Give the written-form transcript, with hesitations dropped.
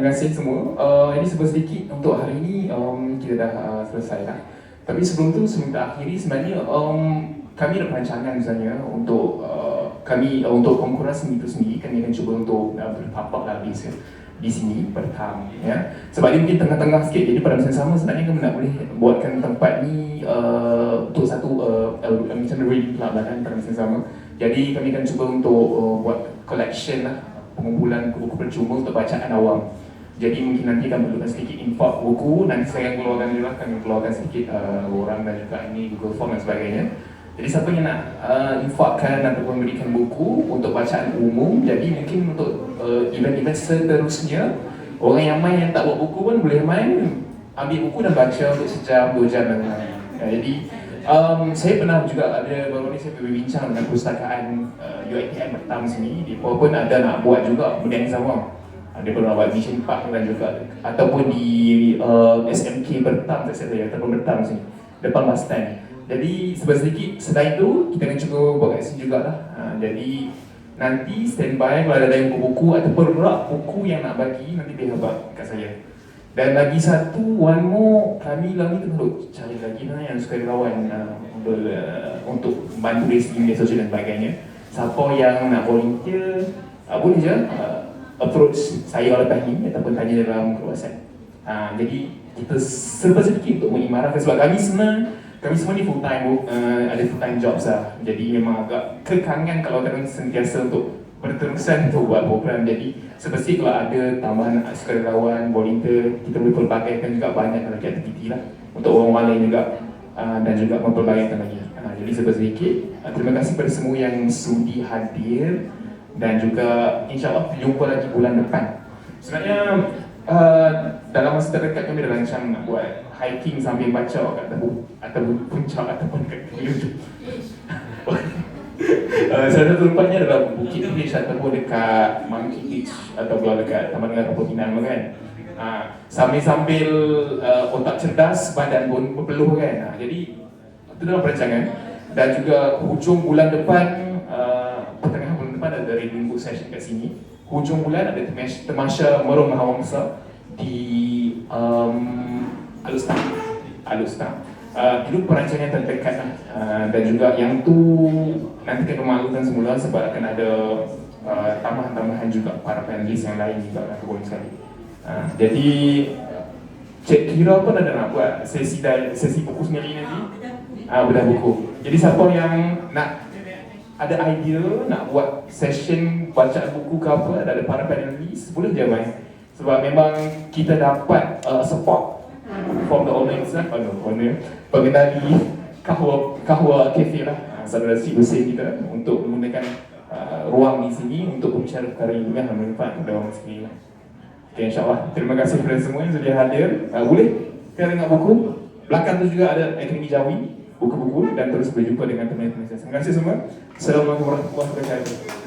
Terima kasih semua. Ini sedikit untuk hari ini kita dah selesai lah. Tapi sebelum tu, sebelum kita akhiri sebenarnya kami ada perancangan misalnya untuk untuk konkurensi itu sendiri kami akan cuba untuk berpapak lah di sini pertama ya. Sebab dia mungkin tengah-tengah sikit, jadi pada masa yang sama sebenarnya kami nak boleh buatkan tempat ni untuk satu macam reading club lah kan pada masa yang sama. Jadi kami akan cuba untuk buat collection lah, pengumpulan buku percuma untuk bacaan awam. Jadi mungkin nanti akan perlukan sedikit infak buku, nanti saya akan keluarkan juga, kami keluarkan sedikit orang dan juga ini Google Form dan sebagainya. Jadi siapa yang nak infakkan ataupun memberikan buku untuk bacaan umum, jadi mungkin untuk event-event seterusnya, orang yang main yang tak bawa buku pun boleh main, ambil buku dan baca untuk sejam, 2 jam dan lain-lain. Jadi saya pernah juga ada, baru ni saya berbincang dengan perpustakaan UiTM pertama sini, di pun ada nak buat juga benda yang sama. Dia pernah buat Vision Park dan juga ataupun di SMK Bertam saya ataupun Bertam sini depan bus stand. Jadi sedikit selain itu kita akan cuba buat kat sini jugalah. Jadi nanti standby kalau ada yang buku ataupun rak buku yang nak bagi nanti dia habaq kat saya. Dan lagi satu, one more, kami lah ni tengok cari lagi lah yang sukarelawan untuk bantu dari segi media sosial dan sebagainya. Siapa yang nak volunteer boleh je approach saya lepas ni ataupun tanya dalam WhatsApp. Jadi kita serba sedikit untuk mengimarahkan sebab kami semua ni full time ada full time jobs lah. Jadi memang agak kekangan kalau kami sentiasa untuk berterusan untuk buat program. Jadi seperti kalau ada tambahan sukarelawan, volunteer, kita boleh pelbagaikan juga banyak lagi aktiviti lah untuk orang lain juga dan juga mempelbagaikan lagi. Jadi serba sedikit. Terima kasih kepada semua yang sudi hadir. Dan juga insyaAllah jumpa lagi bulan depan. Sebenarnya dalam masa terdekat kami dah rancang nak buat hiking sambil baca kat ataupun puncak ataupun kat ujung. Salah satu tempatnya adalah Bukit Fish ataupun dekat Monkey Beach ataupun dekat Taman Negara Pinang kan. Sambil-sambil otak cerdas, badan pun berpeluh kan. Jadi itu dalam perancangan. Dan juga hujung bulan depan ada reading book session kat sini. Hujung bulan ada temasya Merung Mahawangsa di Alustar. Itu perancangan terdekat lah. Dan juga yang tu nanti kita malukan semula sebab akan ada tambahan-tambahan juga para panelis yang lain juga akan boleh sekali. Jadi Cik Kira pun ada nak buat sesi buku sendiri nanti. Bedah buku. Jadi siapa yang nak ada idea nak buat session bacaan buku ke apa, ada para panelis, boleh je main. Sebab memang kita dapat support from the owner itself, pengendali kahwa cafe lah, saudara si bersih kita untuk menggunakan ruang di sini untuk berbicara perkara ilmiah dan manfaat kepada orang sendiri lah. Okay, insyaAllah. Terima kasih kepada semua yang sudah hadir. Boleh kita tengok buku. Belakang tu juga ada Akademi Jawi, buku-buku, dan terus berjumpa dengan teman-teman saya. Terima kasih semua. Assalamualaikum warahmatullahi wabarakatuh.